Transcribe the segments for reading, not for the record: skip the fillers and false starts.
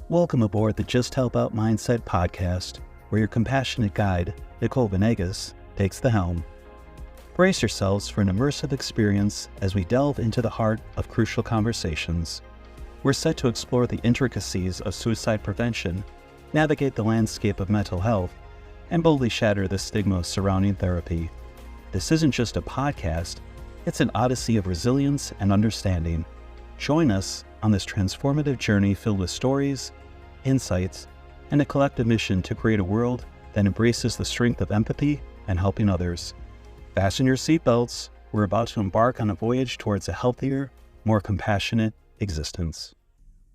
Welcome aboard the Just Help Out Mindset podcast, where your compassionate guide, Nicole Venegas, takes the helm. Brace yourselves for an immersive experience as we delve into the heart of crucial conversations. We're set to explore the intricacies of suicide prevention, navigate the landscape of mental health, and boldly shatter the stigma surrounding therapy. This isn't just a podcast, it's an odyssey of resilience and understanding. Join us on this transformative journey filled with stories, insights, and a collective mission to create a world that embraces the strength of empathy and helping others. Fasten your seatbelts. We're about to embark on a voyage towards a healthier, more compassionate existence.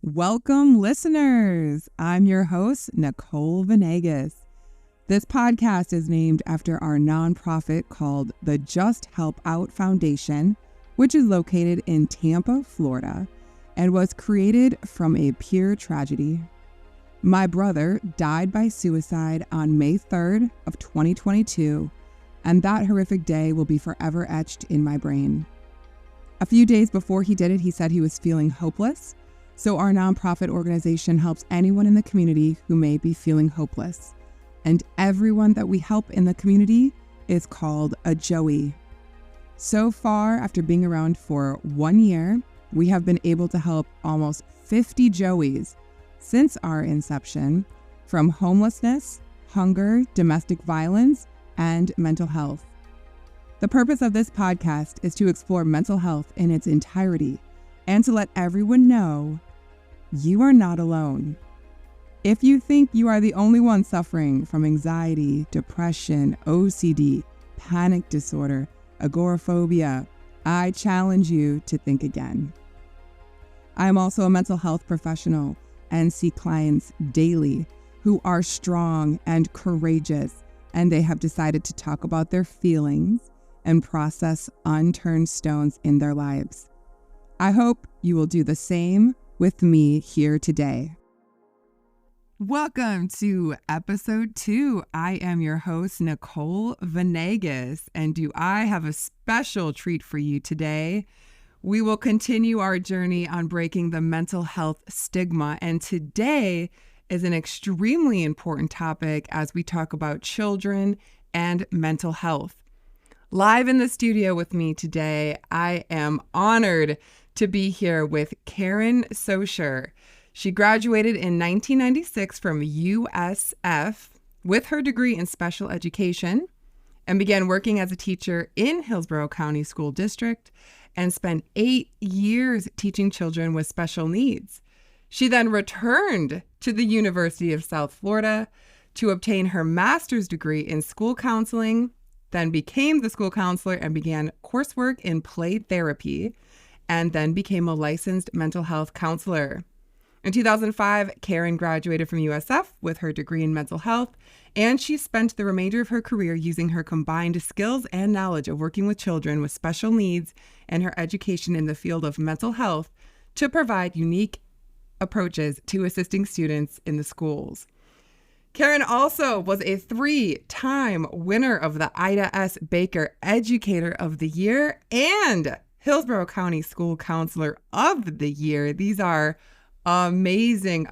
Welcome, listeners. I'm your host, Nicole Venegas. This podcast is named after our nonprofit called the Just Help Out Foundation, which is located in Tampa, Florida, and was created from a pure tragedy. My brother died by suicide on May 3rd of 2022, and that horrific day will be forever etched in my brain. A few days before he did it, he said he was feeling hopeless, so our nonprofit organization helps anyone in the community who may be feeling hopeless. And everyone that we help in the community is called a Joey. So far, after being around for 1 year, we have been able to help almost 50 Joeys since our inception, from homelessness, hunger, domestic violence, and mental health. The purpose of this podcast is to explore mental health in its entirety and to let everyone know you are not alone. If you think you are the only one suffering from anxiety, depression, OCD, panic disorder, agoraphobia, I challenge you to think again. I am also a mental health professional and see clients daily who are strong and courageous, and they have decided to talk about their feelings and process unturned stones in their lives. I hope you will do the same with me here today. Welcome to episode 2. I am your host, Nicole Venegas, and do I have a special treat for you today? We will continue our journey on breaking the mental health stigma, and today is an extremely important topic as we talk about children and mental health. Live in the studio with me today, I am honored to be here with Karen Sochor. She graduated in 1996 from USF with her degree in special education and began working as a teacher in Hillsborough County School District and spent 8 years teaching children with special needs. She then returned to the University of South Florida to obtain her master's degree in school counseling, then became the school counselor and began coursework in play therapy, and then became a licensed mental health counselor. In 2005, Karen graduated from USF with her degree in mental health, and she spent the remainder of her career using her combined skills and knowledge of working with children with special needs and her education in the field of mental health to provide unique approaches to assisting students in the schools. Karen also was a 3-time winner of the Ida S. Baker Educator of the Year and Hillsborough County School Counselor of the Year. These are amazing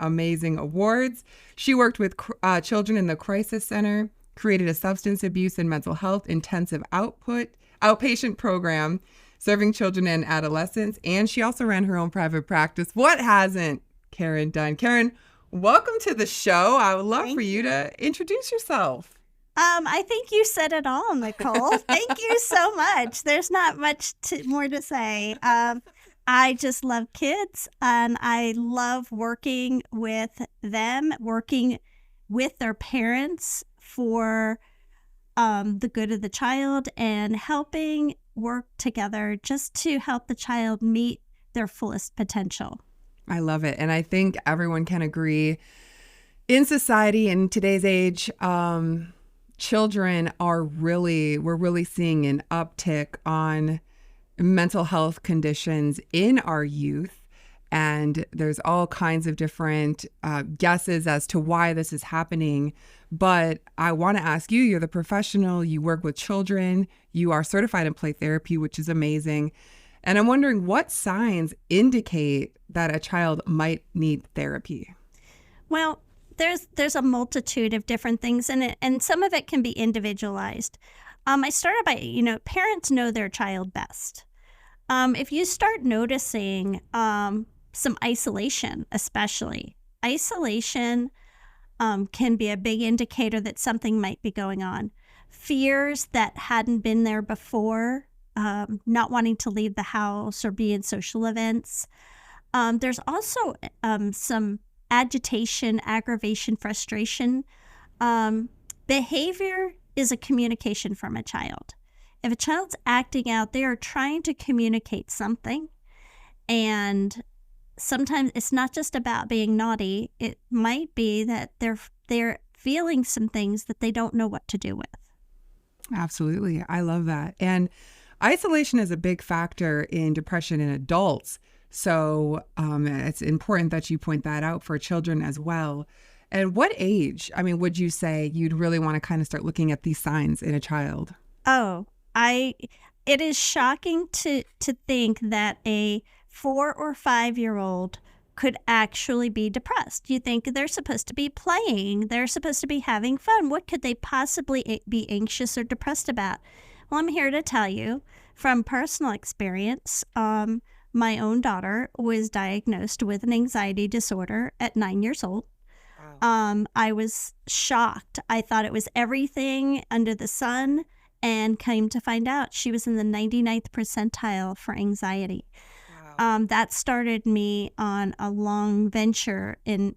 awards. She worked with children in the crisis center, created a substance abuse and mental health intensive outpatient program serving children and adolescents, and she also ran her own private practice. What hasn't Karen done? Karen, welcome to the show. I would love for you to introduce yourself. I think you said it all, Nicole. Thank you so much. There's not much more to say. I just love kids, and I love working with them, working with their parents for the good of the child, and helping work together just to help the child meet their fullest potential. I love it. And I think everyone can agree in society in today's age, children we're really seeing an uptick on mental health conditions in our youth. And there's all kinds of different guesses as to why this is happening. But I want to ask you, you're the professional, you work with children, you are certified in play therapy, which is amazing. And I'm wondering what signs indicate that a child might need therapy. Well, there's a multitude of different things in it, and some of it can be individualized. I started by, parents know their child best. If you start noticing some isolation, especially, isolation can be a big indicator that something might be going on. Fears that hadn't been there before, not wanting to leave the house or be in social events. There's also some agitation, aggravation, frustration. Behavior is a communication from a child. If a child's acting out, they are trying to communicate something. And sometimes it's not just about being naughty. It might be that they're feeling some things that they don't know what to do with. Absolutely. I love that. And isolation is a big factor in depression in adults. So it's important that you point that out for children as well. And what age, would you say you'd really want to kind of start looking at these signs in a child? Oh, it is shocking to think that a 4 or 5-year-old could actually be depressed. You think they're supposed to be playing, they're supposed to be having fun. What could they possibly be anxious or depressed about? Well, I'm here to tell you from personal experience, my own daughter was diagnosed with an anxiety disorder at 9 years old. Wow. I was shocked. I thought it was everything under the sun, and came to find out she was in the 99th percentile for anxiety. Wow. That started me on a long venture and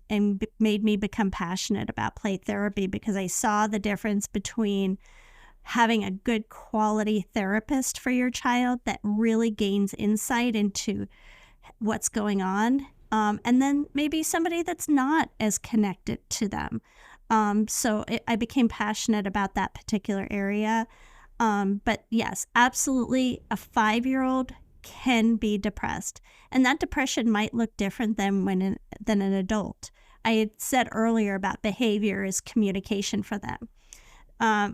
made me become passionate about play therapy, because I saw the difference between having a good quality therapist for your child that really gains insight into what's going on, and then maybe somebody that's not as connected to them. I became passionate about that particular area. But yes, absolutely, a 5-year-old can be depressed, and that depression might look different than an adult. I had said earlier about behavior is communication for them.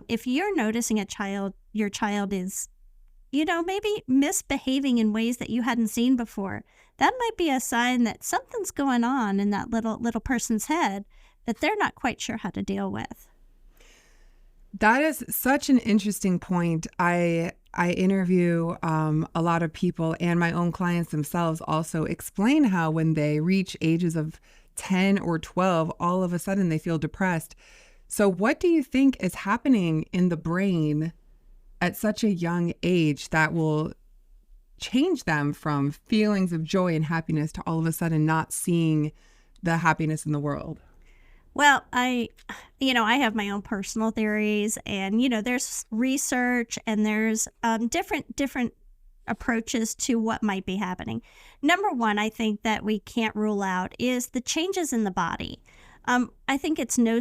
If you're noticing your child is, maybe misbehaving in ways that you hadn't seen before, that might be a sign that something's going on in that little person's head that they're not quite sure how to deal with. That is such an interesting point. I interview a lot of people, and my own clients themselves also explain how when they reach ages of 10 or 12, all of a sudden they feel depressed. So what do you think is happening in the brain at such a young age that will change them from feelings of joy and happiness to all of a sudden not seeing the happiness in the world? Well, I have my own personal theories, and, there's research, and there's different approaches to what might be happening. Number one, I think that we can't rule out is the changes in the body. I think it's no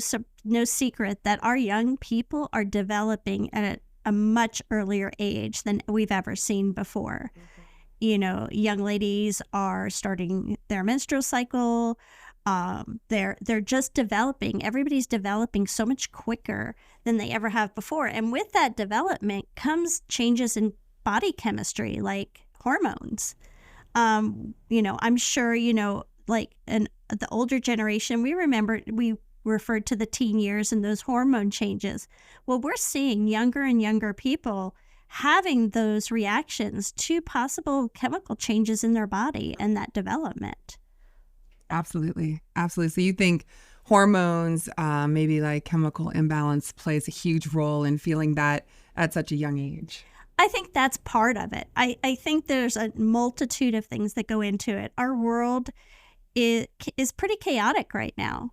secret that our young people are developing at a much earlier age than we've ever seen before. Mm-hmm. Young ladies are starting their menstrual cycle. They're just developing. Everybody's developing so much quicker than they ever have before. And with that development comes changes in body chemistry, like hormones. I'm sure, the older generation, we referred to the teen years and those hormone changes. Well, we're seeing younger and younger people having those reactions to possible chemical changes in their body and that development. Absolutely. Absolutely. So you think hormones, maybe like chemical imbalance, plays a huge role in feeling that at such a young age? I think that's part of it. I think there's a multitude of things that go into it. Our world is pretty chaotic right now,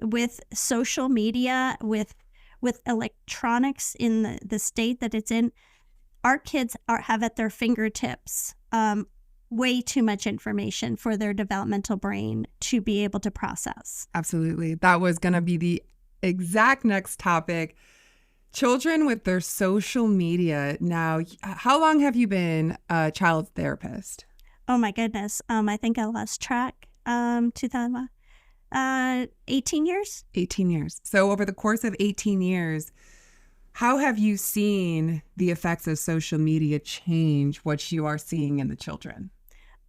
with social media, with electronics in the state that it's in. Our kids have at their fingertips way too much information for their developmental brain to be able to process. Absolutely. That was going to be the exact next topic. Children with their social media. Now, how long have you been a child therapist? Oh my goodness. I think I lost track. 18 years. 18 years. So over the course of 18 years, how have you seen the effects of social media change what you are seeing in the children?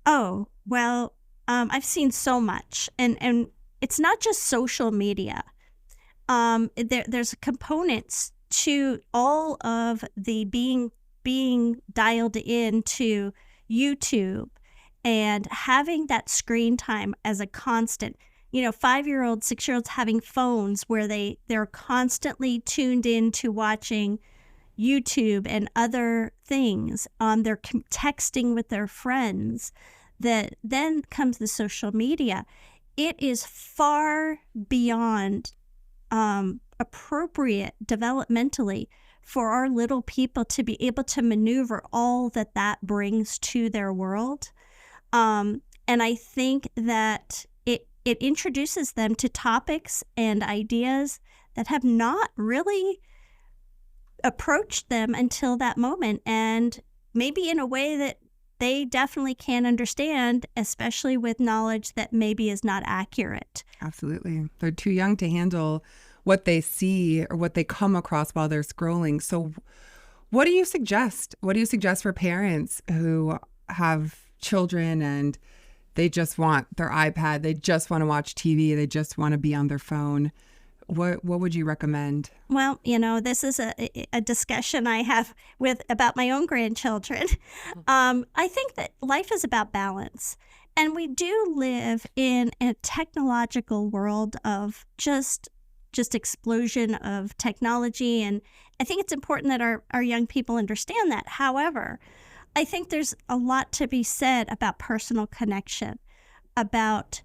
Oh, well, I've seen so much. And it's not just social media. There's components to all of the being dialed into YouTube and having that screen time as a constant. 5-year-olds, 6-year-olds having phones where they're constantly tuned in to watching YouTube and other things. They're texting with their friends. Then comes the social media. It is far beyond appropriate developmentally for our little people to be able to maneuver all that brings to their world. And I think that it introduces them to topics and ideas that have not really approached them until that moment, and maybe in a way that they definitely can't understand, especially with knowledge that maybe is not accurate. Absolutely. They're too young to handle what they see or what they come across while they're scrolling. So what do you suggest? What do you suggest for parents who have children and they just want their iPad, they just want to watch TV, they just want to be on their phone? What would you recommend? Well, this is a discussion I have about my own grandchildren. I think that life is about balance. And we do live in a technological world of just explosion of technology. And I think it's important that our young people understand that. However, I think there's a lot to be said about personal connection, about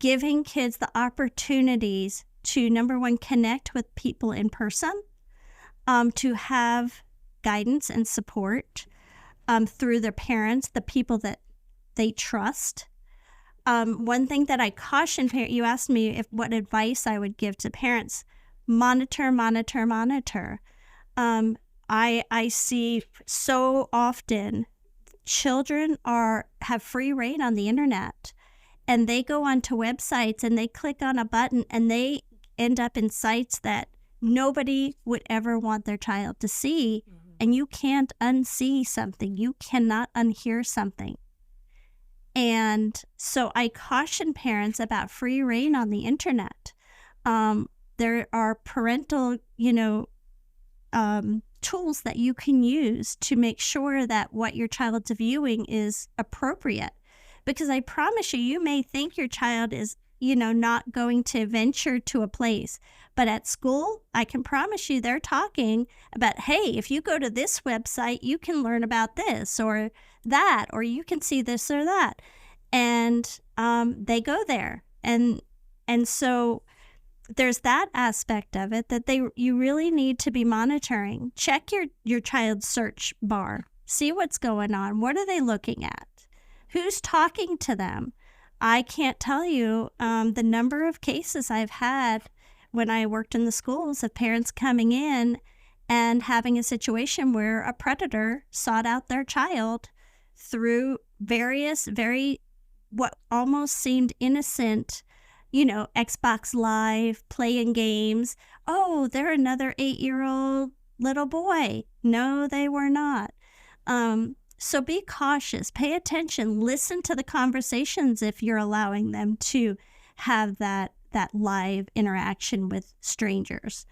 giving kids the opportunities to, number one, connect with people in person, to have guidance and support through their parents, the people that they trust. One thing that I caution parents, you asked me what advice I would give to parents: monitor. I see so often children have free reign on the internet, and they go onto websites and they click on a button and they end up in sites that nobody would ever want their child to see. Mm-hmm. And you can't unsee something. You cannot unhear something. And so I caution parents about free reign on the internet. There are parental, tools that you can use to make sure that what your child's viewing is appropriate. Because I promise you may think your child is, not going to venture to a place. But at school, I can promise you they're talking about, hey, if you go to this website, you can learn about this or that, or you can see this or that. And they go there. And so there's that aspect of it that you really need to be monitoring. Check your child's search bar. See what's going on. What are they looking at? Who's talking to them? I can't tell you the number of cases I've had when I worked in the schools of parents coming in and having a situation where a predator sought out their child through various, what almost seemed innocent, Xbox Live, playing games. Oh, they're another 8-year-old little boy. No, they were not. So be cautious, pay attention, listen to the conversations if you're allowing them to have that live interaction with strangers.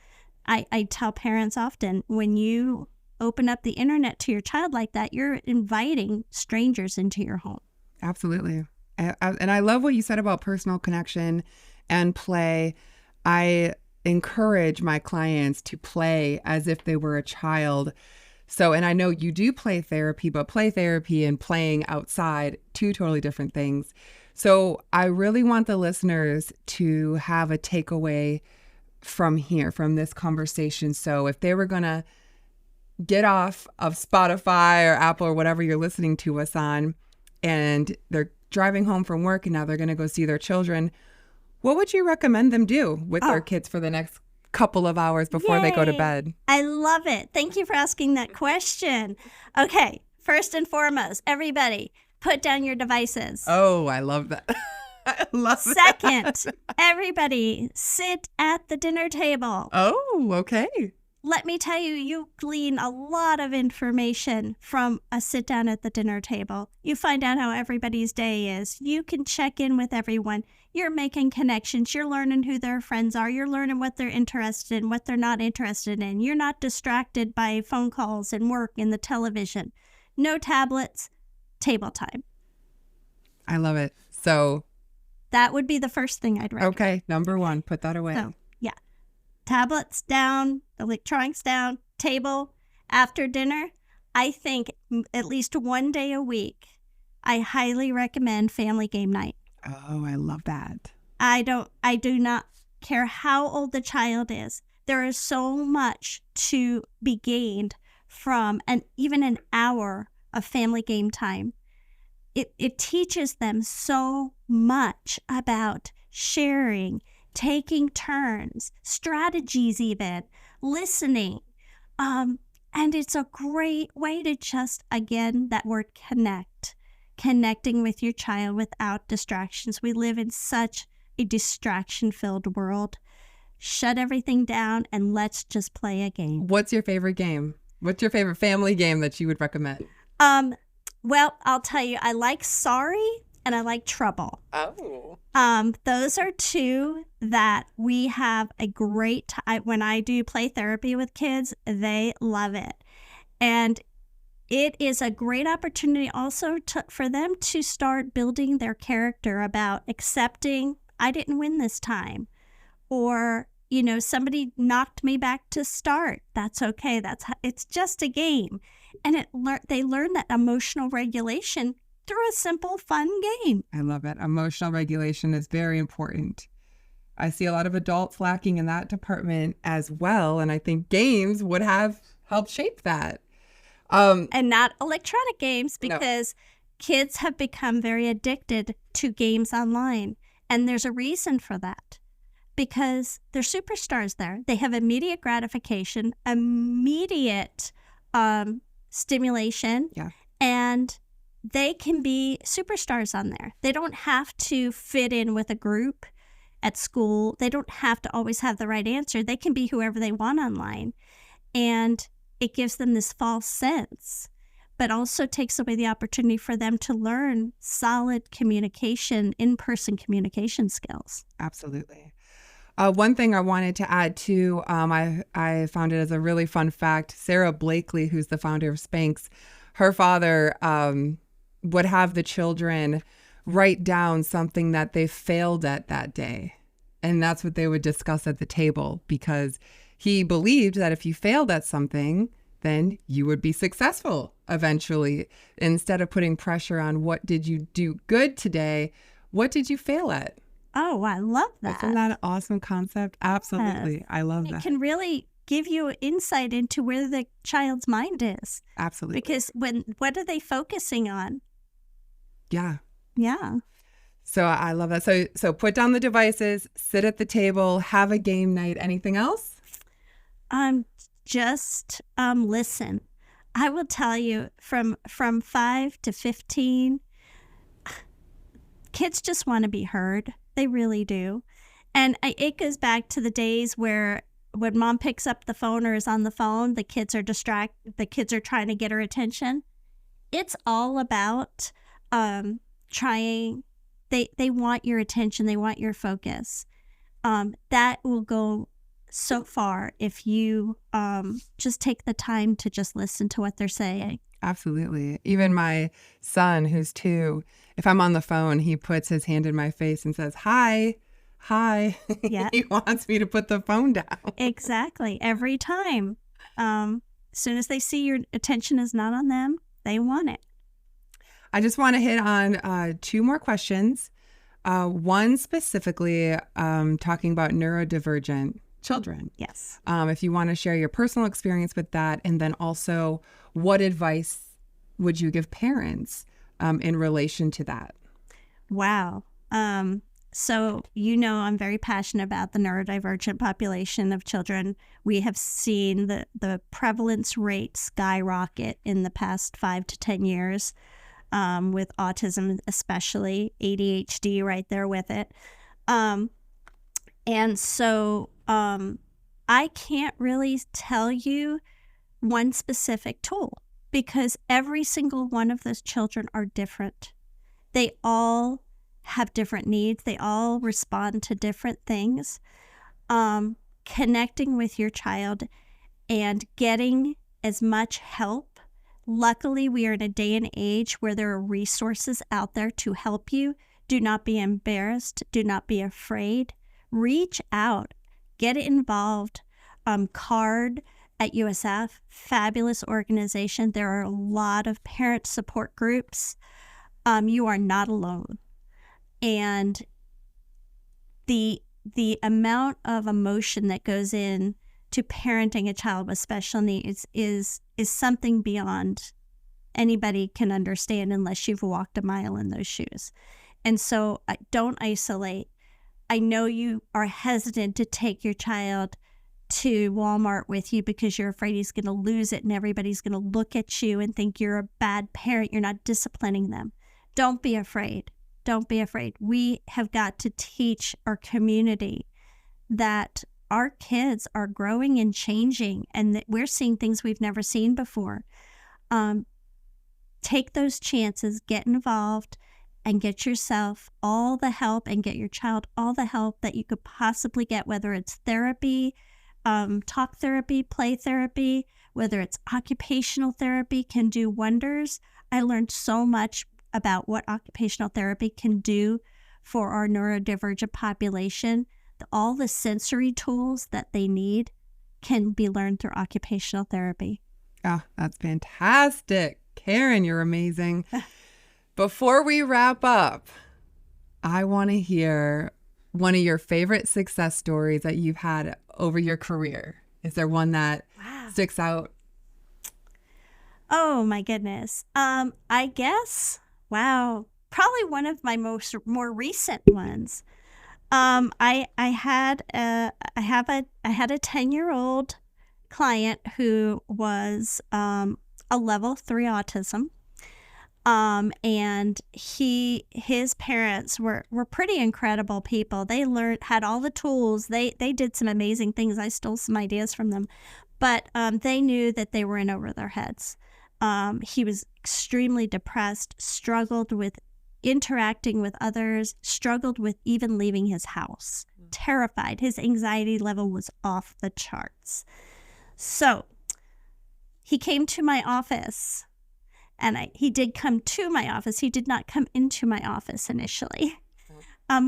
I tell parents often, when you open up the internet to your child like that, you're inviting strangers into your home. Absolutely. And I love what you said about personal connection and play. I encourage my clients to play as if they were a child. So, and I know you do play therapy, but play therapy and playing outside, two totally different things. So I really want the listeners to have a takeaway from here, from this conversation. So if they were going to get off of Spotify or Apple or whatever you're listening to us on, and they're driving home from work and now they're going to go see their children, what would you recommend them do with their kids for the next couple of hours before they go to bed? I love it. Thank you for asking that question. Okay, first and foremost, everybody, put down your devices. Oh, I love that. I love Second, everybody, sit at the dinner table. Oh, okay. let me tell you, you glean a lot of information from a sit down at the dinner table. You find out how everybody's day is. You can check in with everyone. You're making connections. You're learning who their friends are. You're learning what they're interested in, what they're not interested in. You're not distracted by phone calls and work and the television. No tablets, table time. I love it. So that would be the first thing I'd recommend. Okay, number one, put that away. So, yeah. Tablets down, electronics down, table. After dinner, I think at least one day a week, I highly recommend family game night. Oh, I love that. I do not care how old the child is. There is so much to be gained from even an hour of family game time. It teaches them so much about sharing, taking turns, strategies even, listening. And it's a great way to just, again, that word connecting with your child without distractions. We live in such a distraction-filled world. Shut everything down and let's just play a game. What's your favorite game? What's your favorite family game that you would recommend? Well, I'll tell you, I like Sorry and I like Trouble. Oh. Those are two that we have a great time. When I do play therapy with kids, they love it. And it is a great opportunity also for them to start building their character about accepting, I didn't win this time. Or, somebody knocked me back to start. That's okay. It's just a game. And they learn that emotional regulation through a simple, fun game. I love it. Emotional regulation is very important. I see a lot of adults lacking in that department as well. And I think games would have helped shape that. And not electronic games, because kids have become very addicted to games online. And there's a reason for that. Because they're superstars there. They have immediate gratification, immediate stimulation, and they can be superstars on there. They don't have to fit in with a group at school. They don't have to always have the right answer. They can be whoever they want online. And it gives them this false sense, but also takes away the opportunity for them to learn solid communication, in-person communication skills. Absolutely. One thing I wanted to add too, I found it as a really fun fact. Sarah Blakely, who's the founder of Spanx, her father would have the children write down something that they failed at that day. And that's what they would discuss at the table, because he believed that if you failed at something, then you would be successful eventually. Instead of putting pressure on what did you do good today, what did you fail at? Oh, I love that. Isn't that an awesome concept? Absolutely. Yes. I love that. It can really give you insight into where the child's mind is. Absolutely. Because what are they focusing on? Yeah. Yeah. So I love that. So put down the devices, sit at the table, have a game night. Anything else? Just listen. I will tell you, from 5 to 15, kids just want to be heard. They really do. And it goes back to the days where when mom picks up the phone or is on the phone, the kids are distracted. The kids are trying to get her attention. It's all about trying. They want your attention. They want your focus. That will go so far if you just take the time to just listen to what they're saying. Absolutely. Even my son, who's 2, if I'm on the phone, he puts his hand in my face and says, hi. Yeah. He wants me to put the phone down. Exactly. Every time. As soon as they see your attention is not on them, they want it. I just want to hit on 2 more questions. One specifically talking about neurodivergent children. Yes. If you want to share your personal experience with that, and then also what advice would you give parents in relation to that? Wow. So, I'm very passionate about the neurodivergent population of children. We have seen the prevalence rate skyrocket in the past 5 to 10 years, with autism, especially ADHD right there with it. And so I can't really tell you one specific tool because every single one of those children are different. They all have different needs. They all respond to different things. Connecting with your child and getting as much help. Luckily, we are in a day and age where there are resources out there to help you. Do not be embarrassed. Do not be afraid. Reach out. Get involved. CARD at USF, fabulous organization. There are a lot of parent support groups. You are not alone. And the amount of emotion that goes in to parenting a child with special needs is something beyond anybody can understand unless you've walked a mile in those shoes. And so don't isolate. I know you are hesitant to take your child to Walmart with you because you're afraid he's going to lose it and everybody's going to look at you and think you're a bad parent. You're not disciplining them. Don't be afraid. Don't be afraid. We have got to teach our community that our kids are growing and changing and that we're seeing things we've never seen before. Take those chances, get involved, and get yourself all the help and get your child all the help that you could possibly get, whether it's therapy, talk therapy, play therapy, whether it's occupational therapy can do wonders. I learned so much about what occupational therapy can do for our neurodivergent population. All the sensory tools that they need can be learned through occupational therapy. Oh, that's fantastic. Karen, you're amazing. Before we wrap up, I want to hear one of your favorite success stories that you've had over your career. Is there one that sticks out? Oh, my goodness. I guess, probably one of my more recent ones. I had a 10-year-old client who was a level 3 autism. And his parents were pretty incredible people. They had all the tools. They did some amazing things. I stole some ideas from them, but they knew that they were in over their heads. He was extremely depressed, struggled with interacting with others, struggled with even leaving his house, terrified. His anxiety level was off the charts. So he came to my office, and he did come to my office. He did not come into my office initially.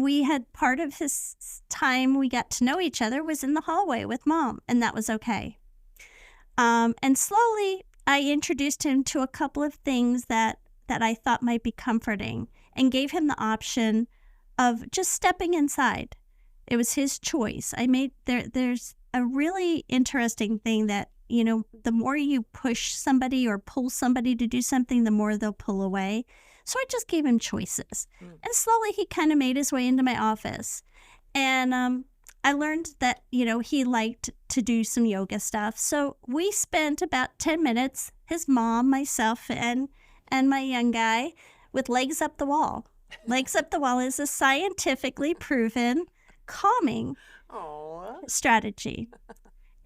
We had part of his time we got to know each other was in the hallway with Mom, and that was okay. And slowly I introduced him to a couple of things that I thought might be comforting and gave him the option of just stepping inside. It was his choice. There's a really interesting thing that, the more you push somebody or pull somebody to do something, the more they'll pull away. So I just gave him choices. And slowly he kind of made his way into my office. And I learned that, he liked to do some yoga stuff. So we spent about 10 minutes, his mom, myself, and my young guy, with legs up the wall. Legs up the wall is a scientifically proven calming strategy.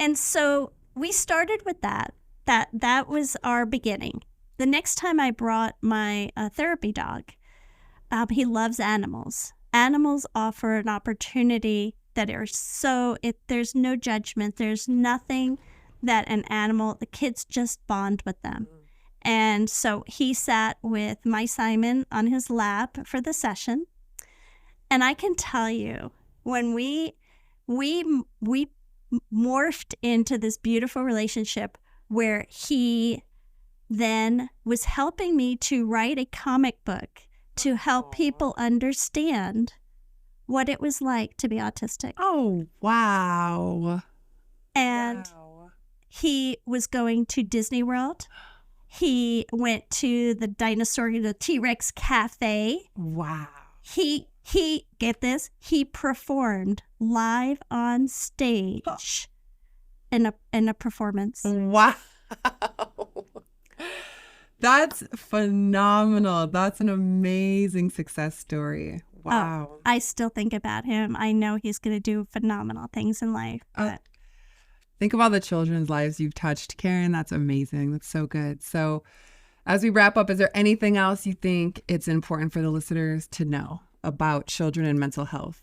And so we started with that. That was our beginning. The next time I brought my therapy dog, he loves animals. Animals offer an opportunity that there's no judgment. There's nothing that the kids just bond with them. And so he sat with my Simon on his lap for the session. And I can tell you, when we morphed into this beautiful relationship where he then was helping me to write a comic book to help people understand what it was like to be autistic. Oh, wow. And he was going to Disney World. He went to the T-Rex Cafe. Wow. He get this, he performed live on stage in a performance. Wow. That's phenomenal. That's an amazing success story. Wow. I still think about him. I know he's going to do phenomenal things in life. But Think of all the children's lives you've touched, Karen. That's amazing. That's so good. So as we wrap up, is there anything else you think it's important for the listeners to know about children and mental health?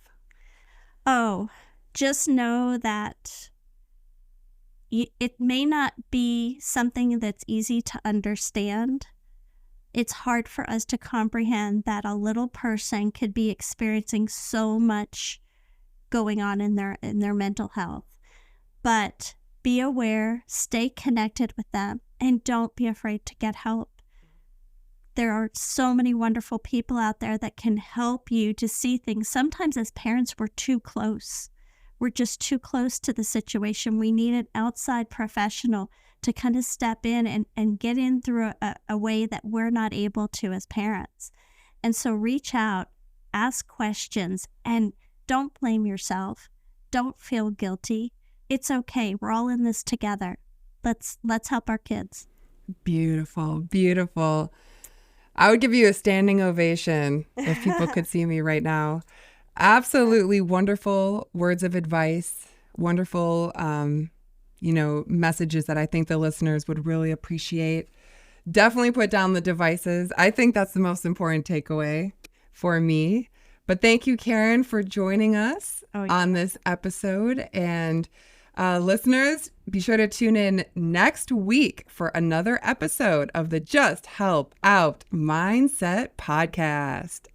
Oh, just know that it may not be something that's easy to understand. It's hard for us to comprehend that a little person could be experiencing so much going on in their mental health. But be aware, stay connected with them, and don't be afraid to get help. There are so many wonderful people out there that can help you to see things. Sometimes as parents, we're too close. We're just too close to the situation. We need an outside professional to kind of step in and get in through a way that we're not able to as parents. And so reach out, ask questions, and don't blame yourself. Don't feel guilty. It's okay. We're all in this together. Let's help our kids. Beautiful, beautiful. I would give you a standing ovation if people could see me right now. Absolutely wonderful words of advice, wonderful, messages that I think the listeners would really appreciate. Definitely put down the devices. I think that's the most important takeaway for me. But thank you, Karen, for joining us on this episode. And listeners, be sure to tune in next week for another episode of the Just Help Out Mindset podcast.